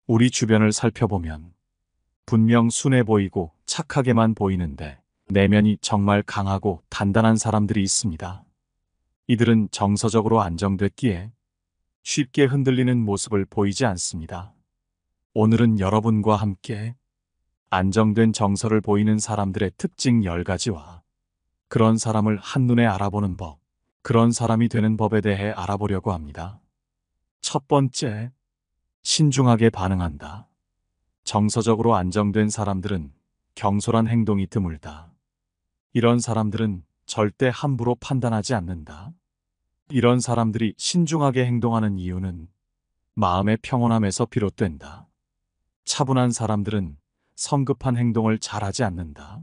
우리 주변을 살펴보면 분명 순해 보이고 착하게만 보이는데 내면이 정말 강하고 단단한 사람들이 있습니다. 이들은 정서적으로 안정됐기에 쉽게 흔들리는 모습을 보이지 않습니다. 오늘은 여러분과 함께 안정된 정서를 보이는 사람들의 특징 10가지와 그런 사람을 한눈에 알아보는 법, 그런 사람이 되는 법에 대해 알아보려고 합니다. 첫 번째, 신중하게 반응한다. 정서적으로 안정된 사람들은 경솔한 행동이 드물다. 이런 사람들은 절대 함부로 판단하지 않는다. 이런 사람들이 신중하게 행동하는 이유는 마음의 평온함에서 비롯된다. 차분한 사람들은 성급한 행동을 잘하지 않는다.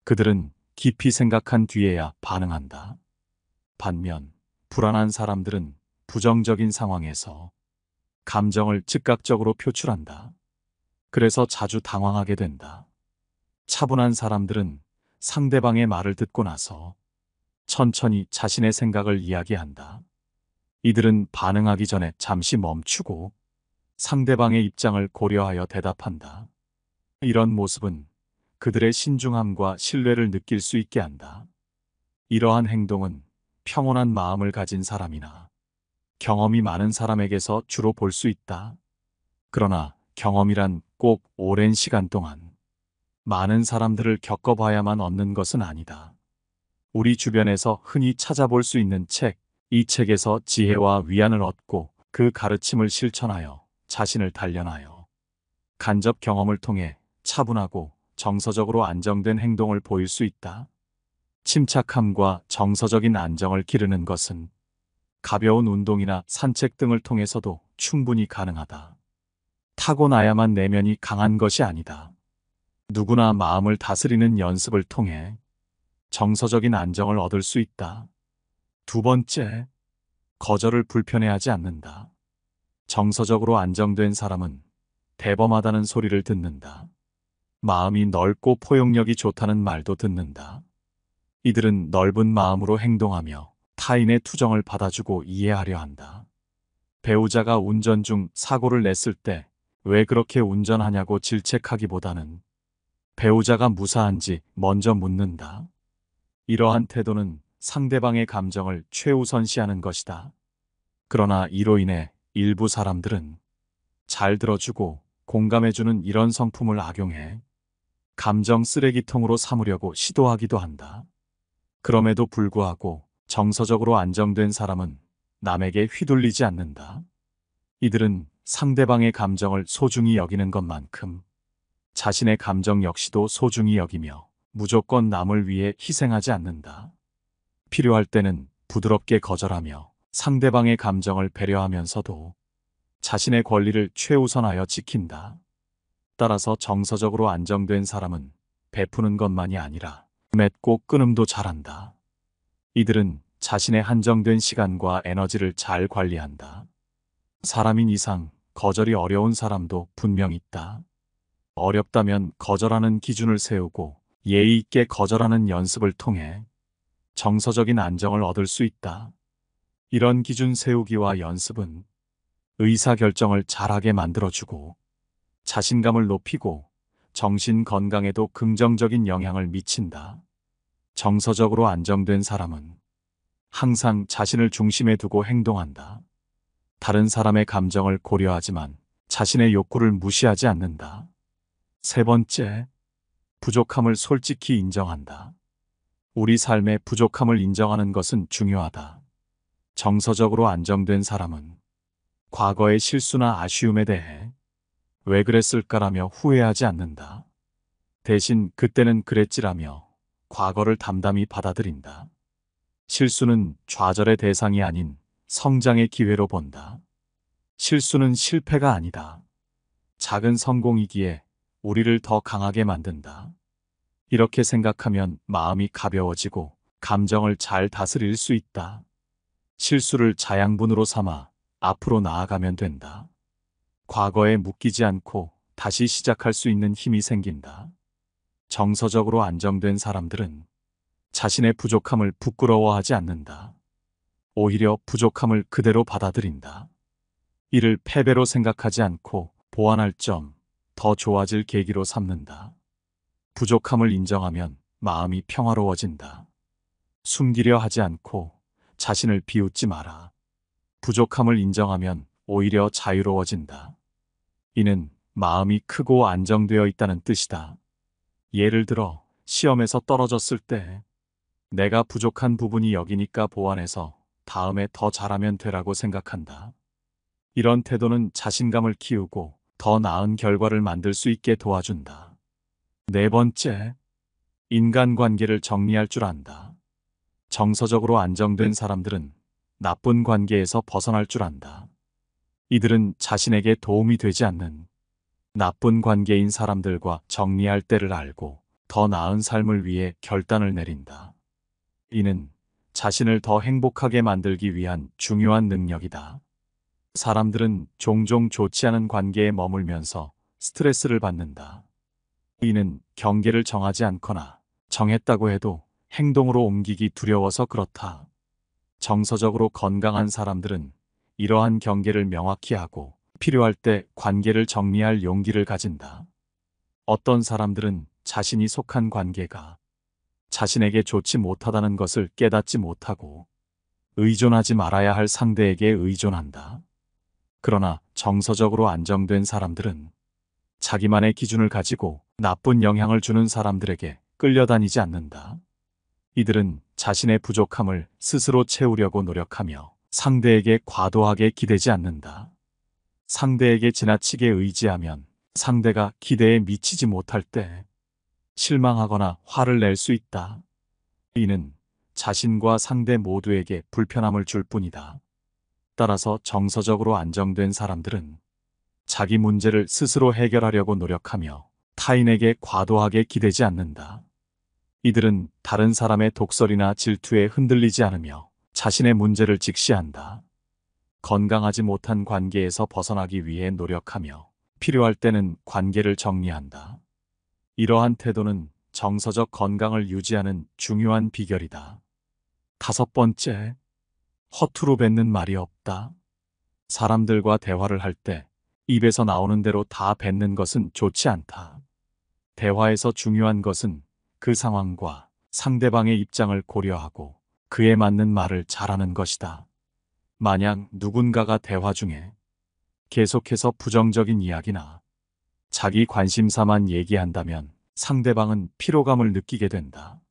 그들은 깊이 생각한 뒤에야 반응한다. 반면 불안한 사람들은 부정적인 상황에서 감정을 즉각적으로 표출한다. 그래서 자주 당황하게 된다. 차분한 사람들은 상대방의 말을 듣고 나서 천천히 자신의 생각을 이야기한다. 이들은 반응하기 전에 잠시 멈추고 상대방의 입장을 고려하여 대답한다. 이런 모습은 그들의 신중함과 신뢰를 느낄 수 있게 한다. 이러한 행동은 평온한 마음을 가진 사람이나 경험이 많은 사람에게서 주로 볼 수 있다. 그러나 경험이란 꼭 오랜 시간 동안 많은 사람들을 겪어봐야만 얻는 것은 아니다. 우리 주변에서 흔히 찾아볼 수 있는 책, 이 책에서 지혜와 위안을 얻고 그 가르침을 실천하여 자신을 단련하여 간접 경험을 통해 차분하고 정서적으로 안정된 행동을 보일 수 있다. 침착함과 정서적인 안정을 기르는 것은 가벼운 운동이나 산책 등을 통해서도 충분히 가능하다. 타고나야만 내면이 강한 것이 아니다. 누구나 마음을 다스리는 연습을 통해 정서적인 안정을 얻을 수 있다. 두 번째, 거절을 불편해하지 않는다. 정서적으로 안정된 사람은 대범하다는 소리를 듣는다. 마음이 넓고 포용력이 좋다는 말도 듣는다. 이들은 넓은 마음으로 행동하며 타인의 투정을 받아주고 이해하려 한다. 배우자가 운전 중 사고를 냈을 때 왜 그렇게 운전하냐고 질책하기보다는 배우자가 무사한지 먼저 묻는다. 이러한 태도는 상대방의 감정을 최우선시하는 것이다. 그러나 이로 인해 일부 사람들은 잘 들어주고 공감해주는 이런 성품을 악용해 감정 쓰레기통으로 삼으려고 시도하기도 한다. 그럼에도 불구하고 정서적으로 안정된 사람은 남에게 휘둘리지 않는다. 이들은 상대방의 감정을 소중히 여기는 것만큼 자신의 감정 역시도 소중히 여기며 무조건 남을 위해 희생하지 않는다. 필요할 때는 부드럽게 거절하며 상대방의 감정을 배려하면서도 자신의 권리를 최우선하여 지킨다. 따라서 정서적으로 안정된 사람은 베푸는 것만이 아니라 맺고 끊음도 잘한다. 이들은 자신의 한정된 시간과 에너지를 잘 관리한다. 사람인 이상 거절이 어려운 사람도 분명 있다. 어렵다면 거절하는 기준을 세우고 예의 있게 거절하는 연습을 통해 정서적인 안정을 얻을 수 있다. 이런 기준 세우기와 연습은 의사결정을 잘하게 만들어주고 자신감을 높이고 정신 건강에도 긍정적인 영향을 미친다. 정서적으로 안정된 사람은 항상 자신을 중심에 두고 행동한다. 다른 사람의 감정을 고려하지만 자신의 욕구를 무시하지 않는다. 세 번째, 부족함을 솔직히 인정한다. 우리 삶의 부족함을 인정하는 것은 중요하다. 정서적으로 안정된 사람은 과거의 실수나 아쉬움에 대해 왜 그랬을까라며 후회하지 않는다. 대신 그때는 그랬지라며 과거를 담담히 받아들인다. 실수는 좌절의 대상이 아닌 성장의 기회로 본다. 실수는 실패가 아니다. 작은 성공이기에 우리를 더 강하게 만든다. 이렇게 생각하면 마음이 가벼워지고 감정을 잘 다스릴 수 있다. 실수를 자양분으로 삼아 앞으로 나아가면 된다. 과거에 묶이지 않고 다시 시작할 수 있는 힘이 생긴다. 정서적으로 안정된 사람들은 자신의 부족함을 부끄러워하지 않는다. 오히려 부족함을 그대로 받아들인다. 이를 패배로 생각하지 않고 보완할 점, 더 좋아질 계기로 삼는다. 부족함을 인정하면 마음이 평화로워진다. 숨기려 하지 않고 자신을 비웃지 마라. 부족함을 인정하면 오히려 자유로워진다. 이는 마음이 크고 안정되어 있다는 뜻이다. 예를 들어 시험에서 떨어졌을 때 내가 부족한 부분이 여기니까 보완해서 다음에 더 잘하면 되라고 생각한다. 이런 태도는 자신감을 키우고 더 나은 결과를 만들 수 있게 도와준다. 네 번째, 인간관계를 정리할 줄 안다. 정서적으로 안정된 사람들은 나쁜 관계에서 벗어날 줄 안다. 이들은 자신에게 도움이 되지 않는 나쁜 관계인 사람들과 정리할 때를 알고 더 나은 삶을 위해 결단을 내린다. 이는 자신을 더 행복하게 만들기 위한 중요한 능력이다. 사람들은 종종 좋지 않은 관계에 머물면서 스트레스를 받는다. 이는 경계를 정하지 않거나 정했다고 해도 행동으로 옮기기 두려워서 그렇다. 정서적으로 건강한 사람들은 이러한 경계를 명확히 하고 필요할 때 관계를 정리할 용기를 가진다. 어떤 사람들은 자신이 속한 관계가 자신에게 좋지 못하다는 것을 깨닫지 못하고 의존하지 말아야 할 상대에게 의존한다. 그러나 정서적으로 안정된 사람들은 자기만의 기준을 가지고 나쁜 영향을 주는 사람들에게 끌려다니지 않는다. 이들은 자신의 부족함을 스스로 채우려고 노력하며 상대에게 과도하게 기대지 않는다. 상대에게 지나치게 의지하면 상대가 기대에 미치지 못할 때 실망하거나 화를 낼 수 있다. 이는 자신과 상대 모두에게 불편함을 줄 뿐이다. 따라서 정서적으로 안정된 사람들은 자기 문제를 스스로 해결하려고 노력하며 타인에게 과도하게 기대지 않는다. 이들은 다른 사람의 독설이나 질투에 흔들리지 않으며 자신의 문제를 직시한다. 건강하지 못한 관계에서 벗어나기 위해 노력하며 필요할 때는 관계를 정리한다. 이러한 태도는 정서적 건강을 유지하는 중요한 비결이다. 다섯 번째, 허투루 뱉는 말이 없다. 사람들과 대화를 할 때 입에서 나오는 대로 다 뱉는 것은 좋지 않다. 대화에서 중요한 것은 그 상황과 상대방의 입장을 고려하고 그에 맞는 말을 잘하는 것이다. 만약 누군가가 대화 중에 계속해서 부정적인 이야기나 자기 관심사만 얘기한다면 상대방은 피로감을 느끼게 된다.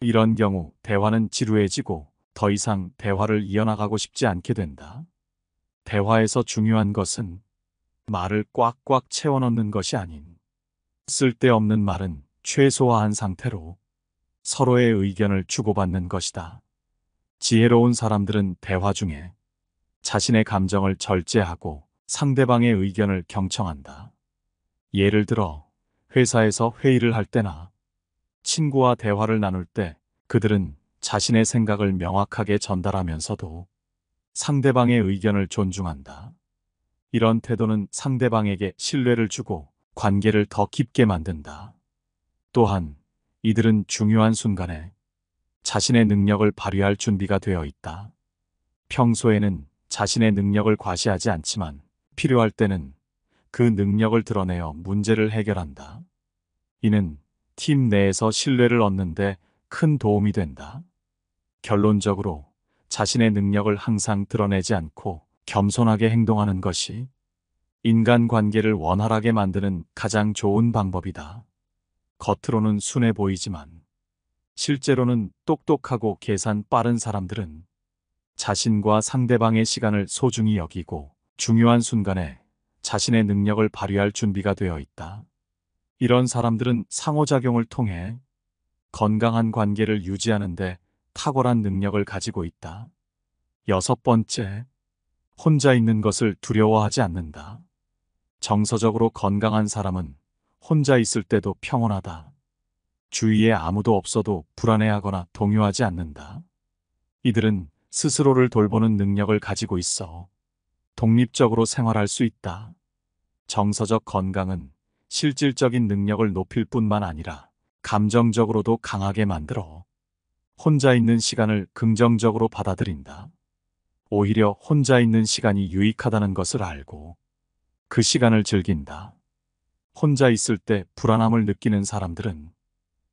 이런 경우 대화는 지루해지고 더 이상 대화를 이어나가고 싶지 않게 된다. 대화에서 중요한 것은 말을 꽉꽉 채워넣는 것이 아닌 쓸데없는 말은 최소화한 상태로 서로의 의견을 주고받는 것이다. 지혜로운 사람들은 대화 중에 자신의 감정을 절제하고 상대방의 의견을 경청한다. 예를 들어 회사에서 회의를 할 때나 친구와 대화를 나눌 때 그들은 자신의 생각을 명확하게 전달하면서도 상대방의 의견을 존중한다. 이런 태도는 상대방에게 신뢰를 주고 관계를 더 깊게 만든다. 또한 이들은 중요한 순간에 자신의 능력을 발휘할 준비가 되어 있다. 평소에는 자신의 능력을 과시하지 않지만 필요할 때는 그 능력을 드러내어 문제를 해결한다. 이는 팀 내에서 신뢰를 얻는 데 큰 도움이 된다. 결론적으로 자신의 능력을 항상 드러내지 않고 겸손하게 행동하는 것이 인간관계를 원활하게 만드는 가장 좋은 방법이다. 겉으로는 순해 보이지만 실제로는 똑똑하고 계산 빠른 사람들은 자신과 상대방의 시간을 소중히 여기고 중요한 순간에 자신의 능력을 발휘할 준비가 되어 있다. 이런 사람들은 상호작용을 통해 건강한 관계를 유지하는 데 탁월한 능력을 가지고 있다. 여섯 번째, 혼자 있는 것을 두려워하지 않는다. 정서적으로 건강한 사람은 혼자 있을 때도 평온하다. 주위에 아무도 없어도 불안해하거나 동요하지 않는다. 이들은 스스로를 돌보는 능력을 가지고 있어 독립적으로 생활할 수 있다. 정서적 건강은 실질적인 능력을 높일 뿐만 아니라 감정적으로도 강하게 만들어 혼자 있는 시간을 긍정적으로 받아들인다. 오히려 혼자 있는 시간이 유익하다는 것을 알고 그 시간을 즐긴다. 혼자 있을 때 불안함을 느끼는 사람들은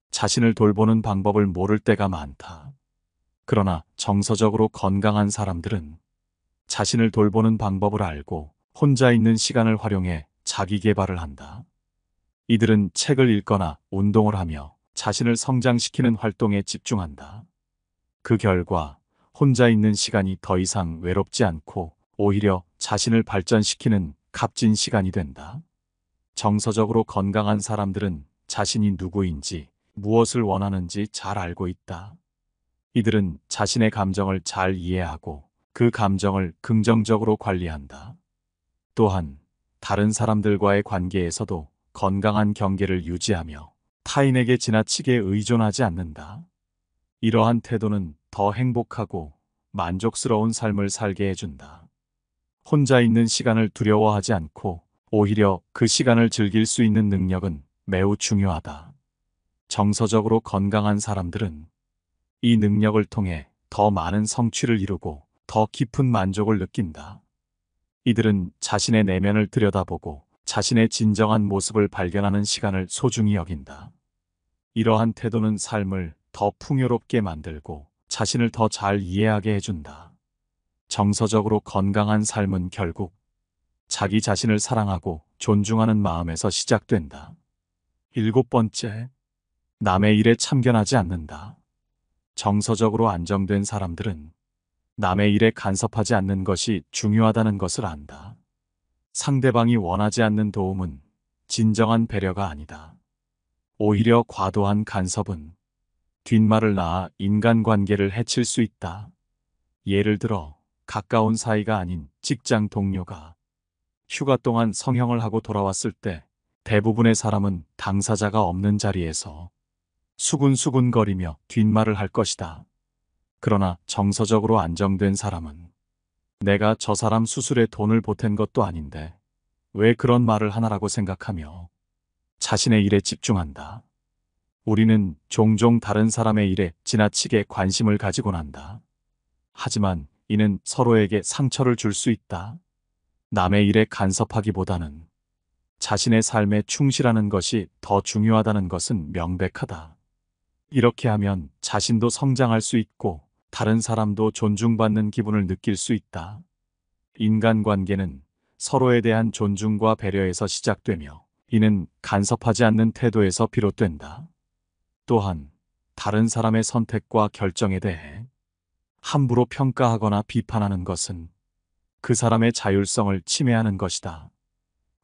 자신을 돌보는 방법을 모를 때가 많다. 그러나 정서적으로 건강한 사람들은 자신을 돌보는 방법을 알고 혼자 있는 시간을 활용해 자기 개발을 한다. 이들은 책을 읽거나 운동을 하며 자신을 성장시키는 활동에 집중한다. 그 결과 혼자 있는 시간이 더 이상 외롭지 않고 오히려 자신을 발전시키는 값진 시간이 된다. 정서적으로 건강한 사람들은 자신이 누구인지 무엇을 원하는지 잘 알고 있다. 이들은 자신의 감정을 잘 이해하고 그 감정을 긍정적으로 관리한다. 또한 다른 사람들과의 관계에서도 건강한 경계를 유지하며 타인에게 지나치게 의존하지 않는다. 이러한 태도는 더 행복하고 만족스러운 삶을 살게 해준다. 혼자 있는 시간을 두려워하지 않고 오히려 그 시간을 즐길 수 있는 능력은 매우 중요하다. 정서적으로 건강한 사람들은 이 능력을 통해 더 많은 성취를 이루고 더 깊은 만족을 느낀다. 이들은 자신의 내면을 들여다보고 자신의 진정한 모습을 발견하는 시간을 소중히 여긴다. 이러한 태도는 삶을 더 풍요롭게 만들고 자신을 더 잘 이해하게 해준다. 정서적으로 건강한 삶은 결국 자기 자신을 사랑하고 존중하는 마음에서 시작된다. 7번째, 남의 일에 참견하지 않는다. 정서적으로 안정된 사람들은 남의 일에 간섭하지 않는 것이 중요하다는 것을 안다. 상대방이 원하지 않는 도움은 진정한 배려가 아니다. 오히려 과도한 간섭은 뒷말을 낳아 인간관계를 해칠 수 있다. 예를 들어 가까운 사이가 아닌 직장 동료가 휴가 동안 성형을 하고 돌아왔을 때 대부분의 사람은 당사자가 없는 자리에서 수군수군거리며 뒷말을 할 것이다. 그러나 정서적으로 안정된 사람은 내가 저 사람 수술에 돈을 보탠 것도 아닌데 왜 그런 말을 하나라고 생각하며 자신의 일에 집중한다. 우리는 종종 다른 사람의 일에 지나치게 관심을 가지곤 한다. 하지만 이는 서로에게 상처를 줄 수 있다. 남의 일에 간섭하기보다는 자신의 삶에 충실하는 것이 더 중요하다는 것은 명백하다. 이렇게 하면 자신도 성장할 수 있고 다른 사람도 존중받는 기분을 느낄 수 있다. 인간관계는 서로에 대한 존중과 배려에서 시작되며 이는 간섭하지 않는 태도에서 비롯된다. 또한 다른 사람의 선택과 결정에 대해 함부로 평가하거나 비판하는 것은 그 사람의 자율성을 침해하는 것이다.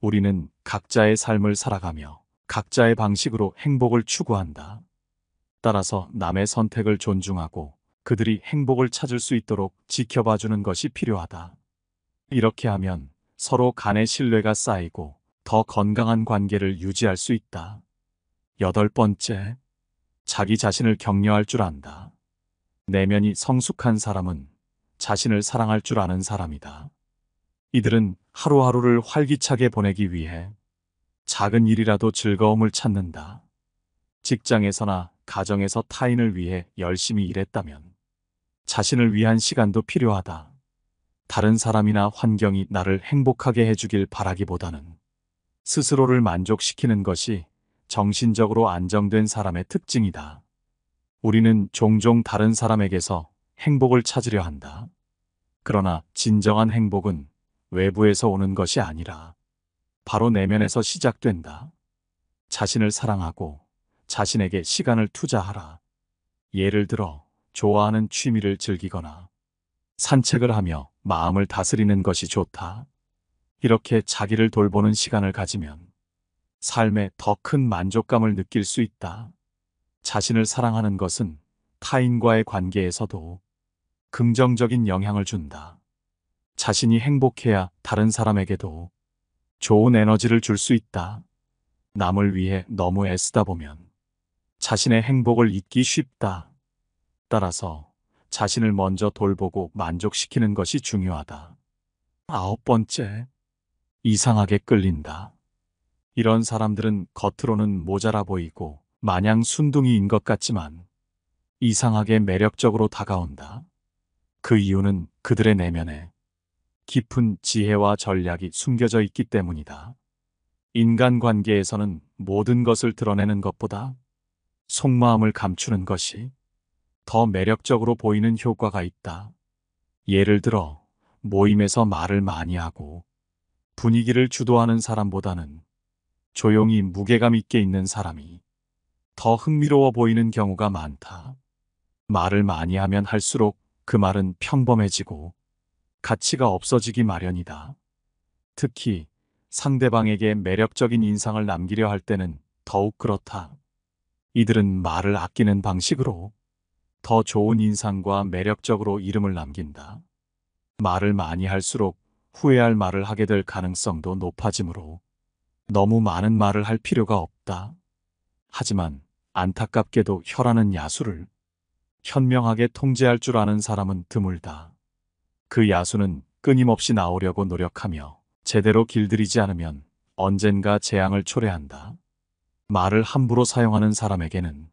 우리는 각자의 삶을 살아가며 각자의 방식으로 행복을 추구한다. 따라서 남의 선택을 존중하고 그들이 행복을 찾을 수 있도록 지켜봐주는 것이 필요하다. 이렇게 하면 서로 간의 신뢰가 쌓이고 더 건강한 관계를 유지할 수 있다. 8번째, 자기 자신을 격려할 줄 안다. 내면이 성숙한 사람은 자신을 사랑할 줄 아는 사람이다. 이들은 하루하루를 활기차게 보내기 위해 작은 일이라도 즐거움을 찾는다. 직장에서나 가정에서 타인을 위해 열심히 일했다면 자신을 위한 시간도 필요하다. 다른 사람이나 환경이 나를 행복하게 해주길 바라기보다는 스스로를 만족시키는 것이 정신적으로 안정된 사람의 특징이다. 우리는 종종 다른 사람에게서 행복을 찾으려 한다. 그러나 진정한 행복은 외부에서 오는 것이 아니라 바로 내면에서 시작된다. 자신을 사랑하고 자신에게 시간을 투자하라. 예를 들어 좋아하는 취미를 즐기거나 산책을 하며 마음을 다스리는 것이 좋다. 이렇게 자기를 돌보는 시간을 가지면 삶에 더 큰 만족감을 느낄 수 있다. 자신을 사랑하는 것은 타인과의 관계에서도 긍정적인 영향을 준다. 자신이 행복해야 다른 사람에게도 좋은 에너지를 줄 수 있다. 남을 위해 너무 애쓰다 보면 자신의 행복을 잊기 쉽다. 따라서 자신을 먼저 돌보고 만족시키는 것이 중요하다. 9번째, 이상하게 끌린다. 이런 사람들은 겉으로는 모자라 보이고 마냥 순둥이인 것 같지만 이상하게 매력적으로 다가온다. 그 이유는 그들의 내면에 깊은 지혜와 전략이 숨겨져 있기 때문이다. 인간관계에서는 모든 것을 드러내는 것보다 속마음을 감추는 것이 더 매력적으로 보이는 효과가 있다. 예를 들어 모임에서 말을 많이 하고 분위기를 주도하는 사람보다는 조용히 무게감 있게 있는 사람이 더 흥미로워 보이는 경우가 많다. 말을 많이 하면 할수록 그 말은 평범해지고 가치가 없어지기 마련이다. 특히 상대방에게 매력적인 인상을 남기려 할 때는 더욱 그렇다. 이들은 말을 아끼는 방식으로 더 좋은 인상과 매력적으로 이름을 남긴다. 말을 많이 할수록 후회할 말을 하게 될 가능성도 높아지므로 너무 많은 말을 할 필요가 없다. 하지만 안타깝게도 혀라는 야수를 현명하게 통제할 줄 아는 사람은 드물다. 그 야수는 끊임없이 나오려고 노력하며 제대로 길들이지 않으면 언젠가 재앙을 초래한다. 말을 함부로 사용하는 사람에게는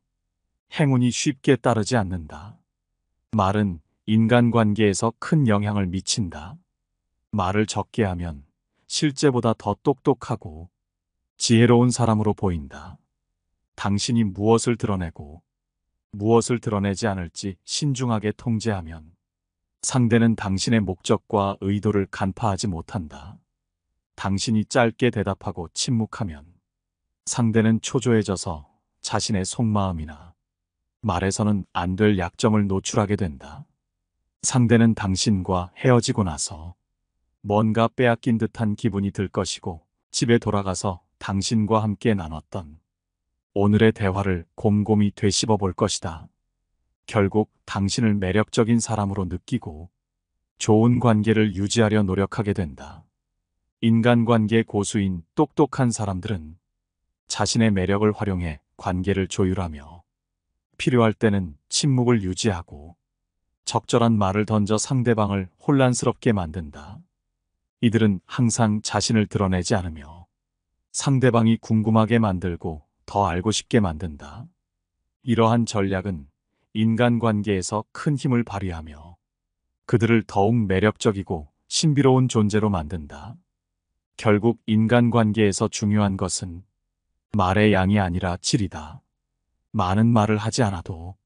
행운이 쉽게 따르지 않는다. 말은 인간관계에서 큰 영향을 미친다. 말을 적게 하면 실제보다 더 똑똑하고 지혜로운 사람으로 보인다. 당신이 무엇을 드러내고 무엇을 드러내지 않을지 신중하게 통제하면 상대는 당신의 목적과 의도를 간파하지 못한다. 당신이 짧게 대답하고 침묵하면 상대는 초조해져서 자신의 속마음이나 말에서는 안 될 약점을 노출하게 된다. 상대는 당신과 헤어지고 나서 뭔가 빼앗긴 듯한 기분이 들 것이고 집에 돌아가서 당신과 함께 나눴던 오늘의 대화를 곰곰이 되씹어 볼 것이다. 결국 당신을 매력적인 사람으로 느끼고 좋은 관계를 유지하려 노력하게 된다. 인간관계 고수인 똑똑한 사람들은 자신의 매력을 활용해 관계를 조율하며 필요할 때는 침묵을 유지하고 적절한 말을 던져 상대방을 혼란스럽게 만든다. 이들은 항상 자신을 드러내지 않으며 상대방이 궁금하게 만들고 더 알고 싶게 만든다. 이러한 전략은 인간관계에서 큰 힘을 발휘하며 그들을 더욱 매력적이고 신비로운 존재로 만든다. 결국 인간관계에서 중요한 것은 말의 양이 아니라 질이다. 많은 말을 하지 않아도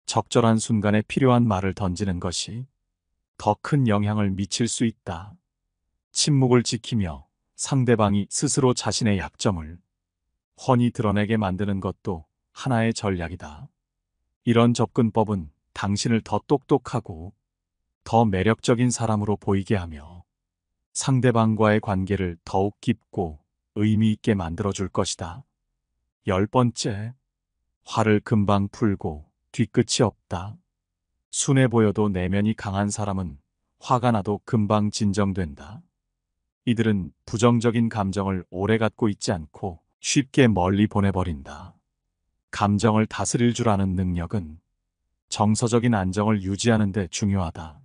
적절한 순간에 필요한 말을 던지는 것이 더 큰 영향을 미칠 수 있다. 침묵을 지키며 상대방이 스스로 자신의 약점을 훤히 드러내게 만드는 것도 하나의 전략이다. 이런 접근법은 당신을 더 똑똑하고 더 매력적인 사람으로 보이게 하며 상대방과의 관계를 더욱 깊고 의미 있게 만들어줄 것이다. 10번째, 화를 금방 풀고 뒤끝이 없다. 순해 보여도 내면이 강한 사람은 화가 나도 금방 진정된다. 이들은 부정적인 감정을 오래 갖고 있지 않고 쉽게 멀리 보내버린다. 감정을 다스릴 줄 아는 능력은 정서적인 안정을 유지하는 데 중요하다.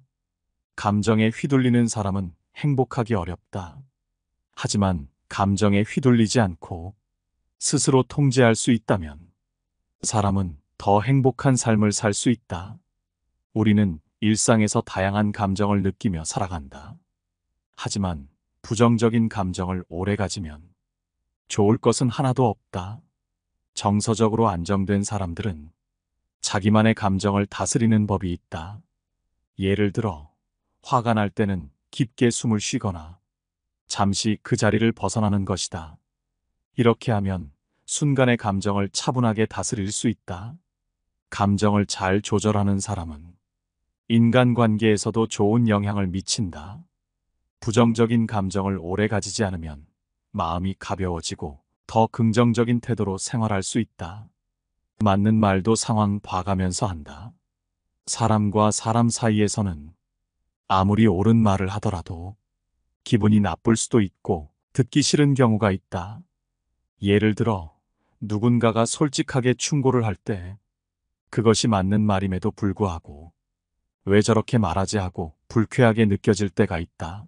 감정에 휘둘리는 사람은 행복하기 어렵다. 하지만 감정에 휘둘리지 않고 스스로 통제할 수 있다면 사람은 더 행복한 삶을 살 수 있다. 우리는 일상에서 다양한 감정을 느끼며 살아간다. 하지만 부정적인 감정을 오래 가지면 좋을 것은 하나도 없다. 정서적으로 안정된 사람들은 자기만의 감정을 다스리는 법이 있다. 예를 들어, 화가 날 때는 깊게 숨을 쉬거나 잠시 그 자리를 벗어나는 것이다. 이렇게 하면 순간의 감정을 차분하게 다스릴 수 있다. 감정을 잘 조절하는 사람은 인간관계에서도 좋은 영향을 미친다. 부정적인 감정을 오래 가지지 않으면 마음이 가벼워지고 더 긍정적인 태도로 생활할 수 있다. 맞는 말도 상황 봐가면서 한다. 사람과 사람 사이에서는 아무리 옳은 말을 하더라도 기분이 나쁠 수도 있고 듣기 싫은 경우가 있다. 예를 들어 누군가가 솔직하게 충고를 할 때 그것이 맞는 말임에도 불구하고 왜 저렇게 말하지 하고 불쾌하게 느껴질 때가 있다.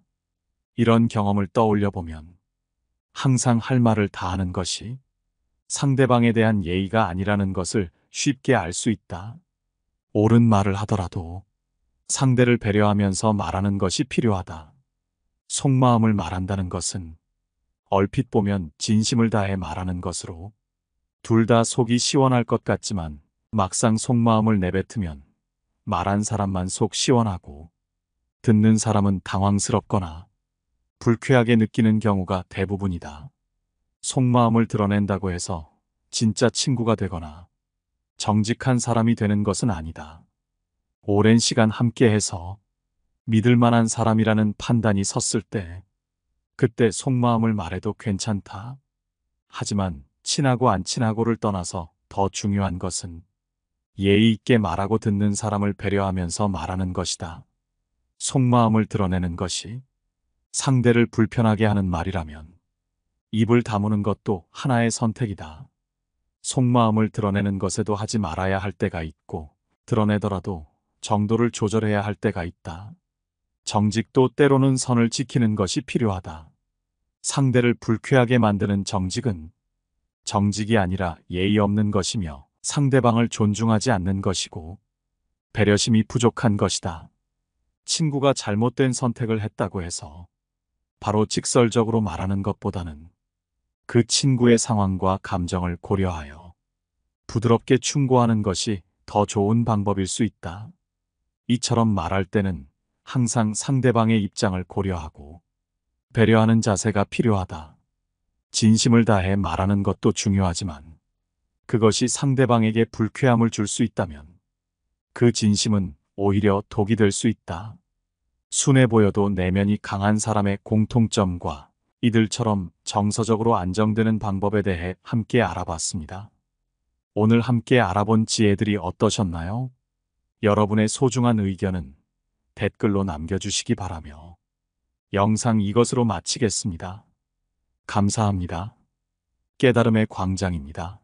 이런 경험을 떠올려 보면 항상 할 말을 다 하는 것이 상대방에 대한 예의가 아니라는 것을 쉽게 알 수 있다. 옳은 말을 하더라도 상대를 배려하면서 말하는 것이 필요하다. 속마음을 말한다는 것은 얼핏 보면 진심을 다해 말하는 것으로 둘 다 속이 시원할 것 같지만 막상 속마음을 내뱉으면 말한 사람만 속 시원하고 듣는 사람은 당황스럽거나 불쾌하게 느끼는 경우가 대부분이다. 속마음을 드러낸다고 해서 진짜 친구가 되거나 정직한 사람이 되는 것은 아니다. 오랜 시간 함께해서 믿을 만한 사람이라는 판단이 섰을 때 그때 속마음을 말해도 괜찮다. 하지만 친하고 안 친하고를 떠나서 더 중요한 것은 예의 있게 말하고 듣는 사람을 배려하면서 말하는 것이다. 속마음을 드러내는 것이 상대를 불편하게 하는 말이라면 입을 다무는 것도 하나의 선택이다. 속마음을 드러내는 것에도 하지 말아야 할 때가 있고 드러내더라도 정도를 조절해야 할 때가 있다. 정직도 때로는 선을 지키는 것이 필요하다. 상대를 불쾌하게 만드는 정직은 정직이 아니라 예의 없는 것이며 상대방을 존중하지 않는 것이고 배려심이 부족한 것이다. 친구가 잘못된 선택을 했다고 해서 바로 직설적으로 말하는 것보다는 그 친구의 상황과 감정을 고려하여 부드럽게 충고하는 것이 더 좋은 방법일 수 있다. 이처럼 말할 때는 항상 상대방의 입장을 고려하고 배려하는 자세가 필요하다. 진심을 다해 말하는 것도 중요하지만 그것이 상대방에게 불쾌함을 줄 수 있다면 그 진심은 오히려 독이 될 수 있다. 순해 보여도 내면이 강한 사람의 공통점과 이들처럼 정서적으로 안정되는 방법에 대해 함께 알아봤습니다. 오늘 함께 알아본 지혜들이 어떠셨나요? 여러분의 소중한 의견은 댓글로 남겨주시기 바라며 영상 이것으로 마치겠습니다. 감사합니다. 깨달음의 광장입니다.